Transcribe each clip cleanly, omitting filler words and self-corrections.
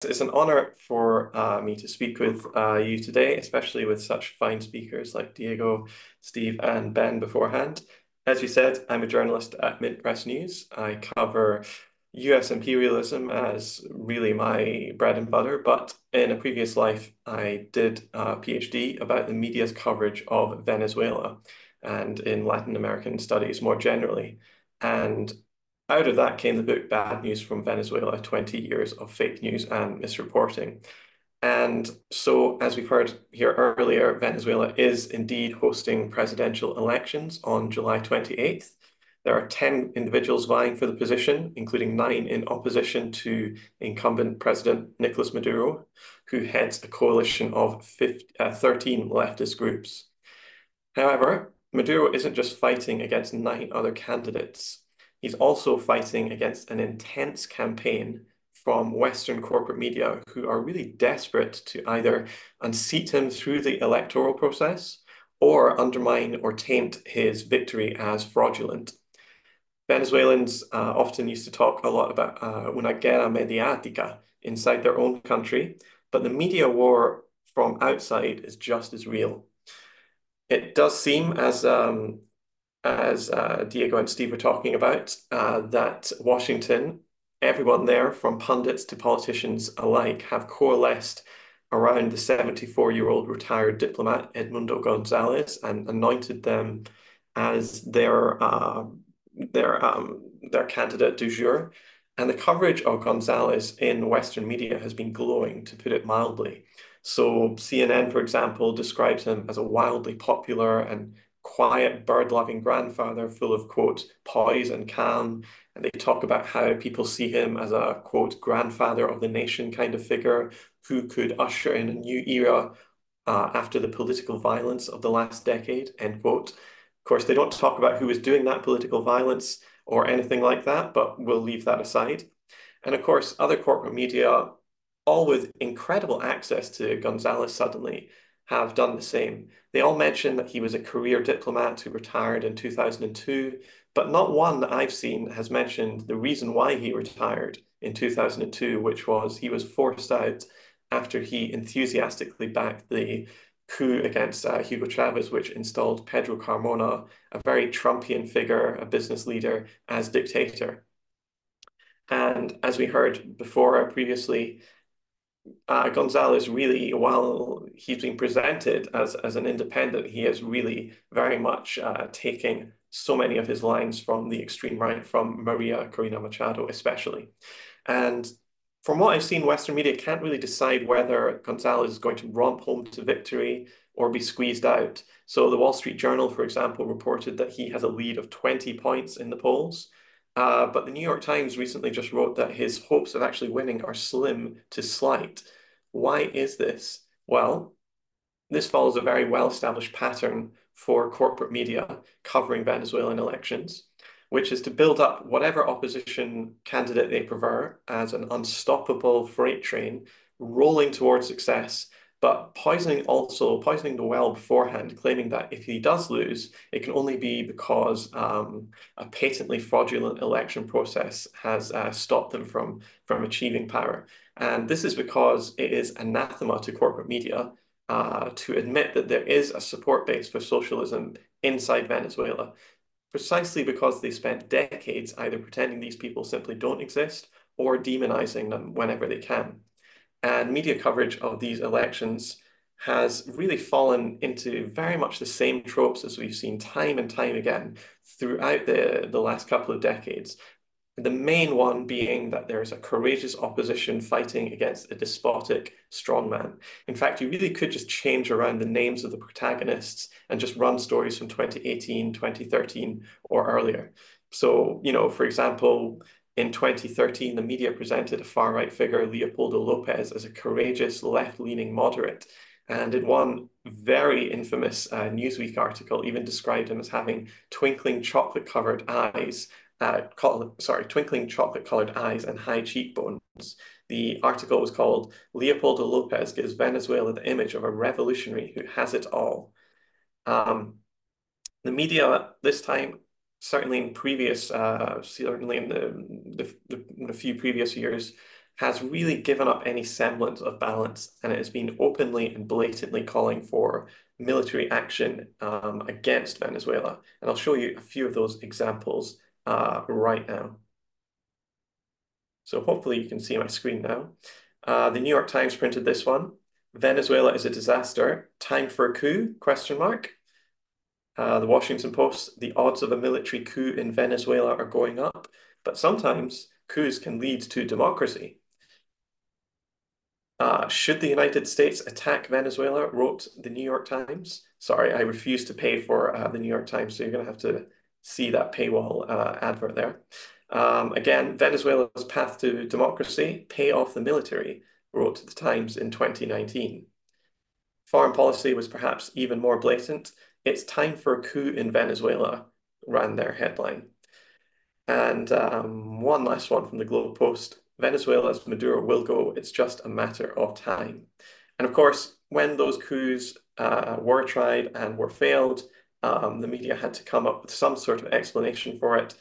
It's an honor for me to speak with you today, especially with such fine speakers like Diego, Steve, and Ben beforehand. As you said, I'm a journalist at MintPress News. I cover US imperialism as really my bread and butter, but in a previous life, I did a PhD about the media's coverage of Venezuela and in Latin American studies more generally. And out of that came the book Bad News from Venezuela, 20 Years of Fake News and Misreporting. And so, as we've heard here earlier, Venezuela is indeed hosting presidential elections on July 28th. There are 10 individuals vying for the position, including 9 in opposition to incumbent President Nicolas Maduro, who heads a coalition of 13 leftist groups. However, Maduro isn't just fighting against 9 other candidates. He's also fighting against an intense campaign from Western corporate media who are really desperate to either unseat him through the electoral process or undermine or taint his victory as fraudulent. Venezuelans often used to talk a lot about una guerra mediática inside their own country, but the media war from outside is just as real. It does seem, as Diego and Steve were talking about, that Washington, everyone there, from pundits to politicians alike, have coalesced around the 74-year-old retired diplomat Edmundo Gonzalez and anointed them as their candidate du jour. And the coverage of Gonzalez in Western media has been glowing, to put it mildly. So CNN, for example, describes him as a wildly popular and quiet, bird-loving grandfather full of, quote, poise and calm. And they talk about how people see him as a, quote, grandfather of the nation kind of figure who could usher in a new era after the political violence of the last decade, end quote. Of course, they don't talk about who was doing that political violence or anything like that, but we'll leave that aside. And of course, other corporate media, all with incredible access to Gonzalez suddenly, have done the same. They all mention that he was a career diplomat who retired in 2002, but not one that I've seen has mentioned the reason why he retired in 2002, which was he was forced out after he enthusiastically backed the coup against Hugo Chavez, which installed Pedro Carmona, a very Trumpian figure, a business leader, as dictator. And as we heard before previously, Gonzalez really, while he's been presented as an independent, he is really very much taking so many of his lines from the extreme right, from Maria Corina Machado especially. And from what I've seen, Western media can't really decide whether Gonzalez is going to romp home to victory or be squeezed out. So the Wall Street Journal, for example, reported that he has a lead of 20 points in the polls. But the New York Times recently just wrote that his hopes of actually winning are slim to slight. Why is this? Well, this follows a very well-established pattern for corporate media covering Venezuelan elections, which is to build up whatever opposition candidate they prefer as an unstoppable freight train rolling towards success, but poisoning the well beforehand, claiming that if he does lose, it can only be because a patently fraudulent election process has stopped them from achieving power. And this is because it is anathema to corporate media to admit that there is a support base for socialism inside Venezuela, precisely because they spent decades either pretending these people simply don't exist or demonizing them whenever they can. And media coverage of these elections has really fallen into very much the same tropes as we've seen time and time again throughout the last couple of decades. The main one being that there is a courageous opposition fighting against a despotic strongman. In fact, you really could just change around the names of the protagonists and just run stories from 2018, 2013, or earlier. So, for example, in 2013, the media presented a far-right figure, Leopoldo Lopez, as a courageous left-leaning moderate. And in one very infamous Newsweek article, even described him as having twinkling chocolate-covered eyes twinkling chocolate-colored eyes and high cheekbones. The article was called "Leopoldo Lopez Gives Venezuela the Image of a Revolutionary Who Has It All." The media this time, certainly in the few previous years, has really given up any semblance of balance, and it has been openly and blatantly calling for military action against Venezuela. And I'll show you a few of those examples right now. So hopefully you can see my screen now. The New York Times printed this one. Venezuela is a disaster. Time for a coup? Question mark. The Washington Post, the odds of a military coup in Venezuela are going up, but sometimes coups can lead to democracy. Should the United States attack Venezuela, wrote the New York Times. Sorry, I refuse to pay for the New York Times, so you're going to have to see that paywall advert there. Again, Venezuela's path to democracy, pay off the military, wrote the Times in 2019. Foreign policy was perhaps even more blatant. It's time for a coup in Venezuela, ran their headline. And one last one from the Globe Post. Venezuela's Maduro will go. It's just a matter of time. And of course, when those coups were tried and were failed, the media had to come up with some sort of explanation for it.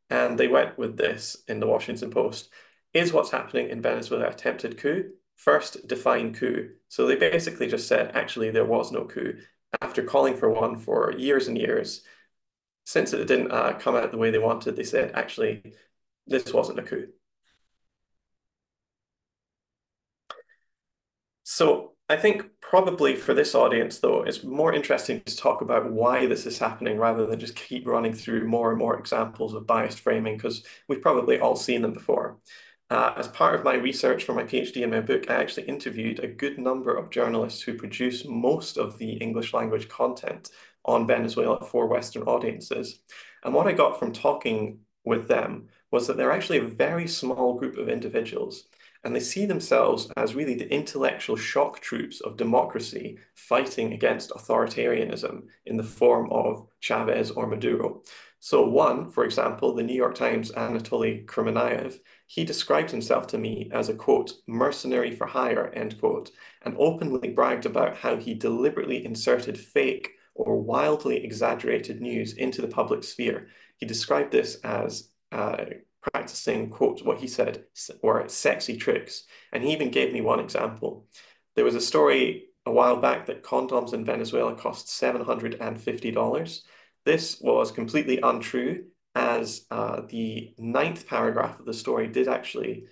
And they went with this in the Washington Post. Is what's happening in Venezuela attempted coup? First, define coup. So they basically just said, actually, there was no coup. After calling for one for years and years, since it didn't come out the way they wanted, they said, actually, this wasn't a coup. So I think probably for this audience, though, it's more interesting to talk about why this is happening rather than just keep running through more and more examples of biased framing, because we've probably all seen them before. As part of my research for my PhD and my book, I actually interviewed a good number of journalists who produce most of the English language content on Venezuela for Western audiences. And what I got from talking with them was that they're actually a very small group of individuals, and they see themselves as really the intellectual shock troops of democracy fighting against authoritarianism in the form of Chavez or Maduro. So one, for example, the New York Times' Anatoly Kremanayev, he described himself to me as a, quote, mercenary for hire, end quote, and openly bragged about how he deliberately inserted fake or wildly exaggerated news into the public sphere. He described this as practicing, quote, what he said were sexy tricks. And he even gave me one example. There was a story a while back that condoms in Venezuela cost $750. This was completely untrue, as the ninth paragraph of the story did actually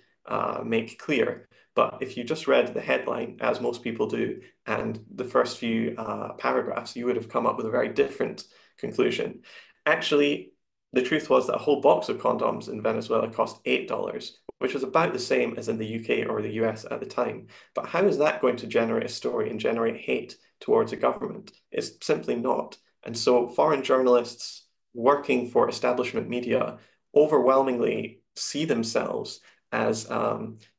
make clear. But if you just read the headline, as most people do, and the first few paragraphs, you would have come up with a very different conclusion. Actually, the truth was that a whole box of condoms in Venezuela cost $8, which was about the same as in the UK or the US at the time. But how is that going to generate a story and generate hate towards a government? It's simply not. And so foreign journalists working for establishment media overwhelmingly see themselves as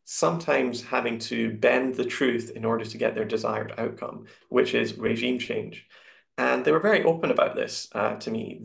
sometimes having to bend the truth in order to get their desired outcome, which is regime change. And they were very open about this to me.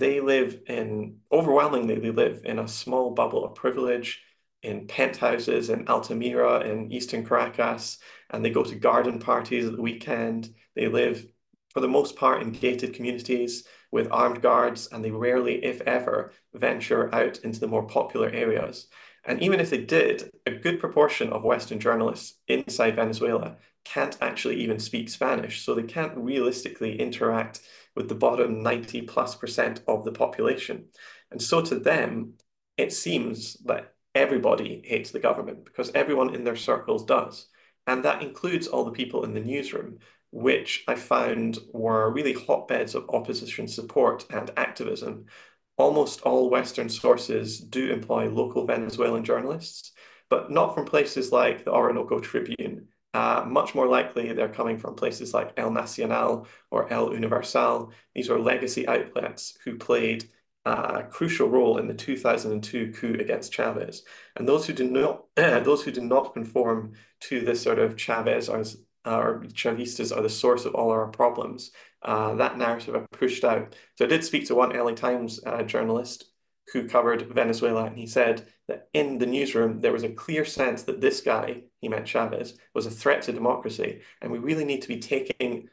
Overwhelmingly, they live in a small bubble of privilege in penthouses in Altamira in eastern Caracas, and they go to garden parties at the weekend. They live, for the most part, in gated communities with armed guards, and they rarely, if ever, venture out into the more popular areas. And even if they did, a good proportion of Western journalists inside Venezuela can't actually even speak Spanish, so they can't realistically interact with the bottom 90+% of the population. And so to them, it seems that everybody hates the government because everyone in their circles does. And that includes all the people in the newsroom, which I found were really hotbeds of opposition support and activism. Almost all Western sources do employ local Venezuelan journalists, but not from places like the Orinoco Tribune. Much more likely, they're coming from places like El Nacional or El Universal. These are legacy outlets who played a crucial role in the 2002 coup against Chavez. And those who do not, those who do not conform to this sort of Chavez or Chavistas are the source of all our problems, that narrative I pushed out. So I did speak to one LA Times journalist who covered Venezuela, and he said that in the newsroom, there was a clear sense that this guy, he meant Chavez, was a threat to democracy. And we really need to be taking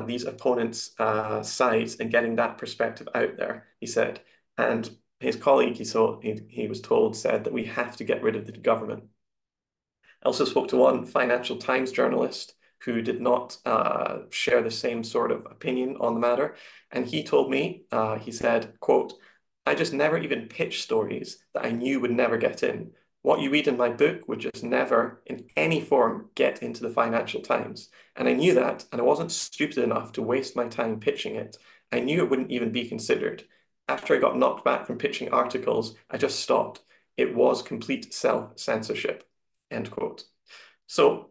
these opponents' sides and getting that perspective out there, he said. And his colleague, he was told, said that we have to get rid of the government. I also spoke to one Financial Times journalist who did not share the same sort of opinion on the matter. And he told me, he said, quote, "I just never even pitched stories that I knew would never get in. What you read in my book would just never, in any form, get into the Financial Times. And I knew that, and I wasn't stupid enough to waste my time pitching it. I knew it wouldn't even be considered. After I got knocked back from pitching articles, I just stopped. It was complete self-censorship." End quote. So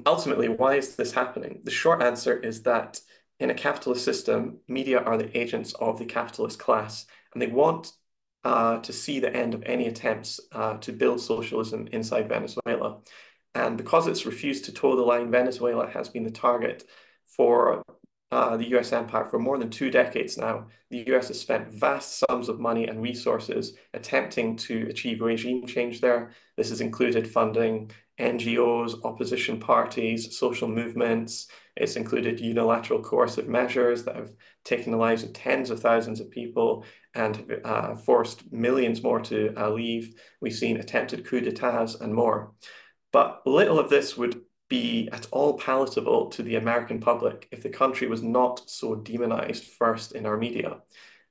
ultimately, why is this happening? The short answer is that in a capitalist system, media are the agents of the capitalist class, and they want to see the end of any attempts to build socialism inside Venezuela. And because it's refused to toe the line, Venezuela has been the target for the US empire for more than 2 decades now. The US has spent vast sums of money and resources attempting to achieve regime change there. This has included funding NGOs, opposition parties, social movements. It's included unilateral coercive measures that have taken the lives of tens of thousands of people and forced millions more to leave. We've seen attempted coups d'etats and more. But little of this would be at all palatable to the American public if the country was not so demonized first in our media.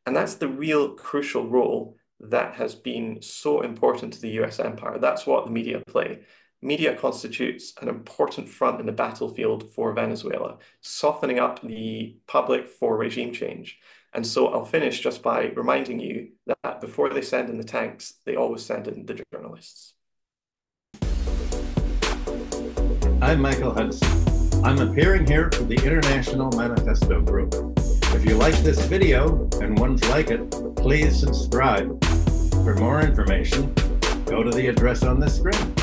And that's the real crucial role that has been so important to the US empire. That's what the media play. Media constitutes an important front in the battlefield for Venezuela, softening up the public for regime change. And so I'll finish just by reminding you that before they send in the tanks, they always send in the journalists. I'm Michael Hudson. I'm appearing here for the International Manifesto Group. If you like this video and ones like it, please subscribe. For more information, go to the address on the screen.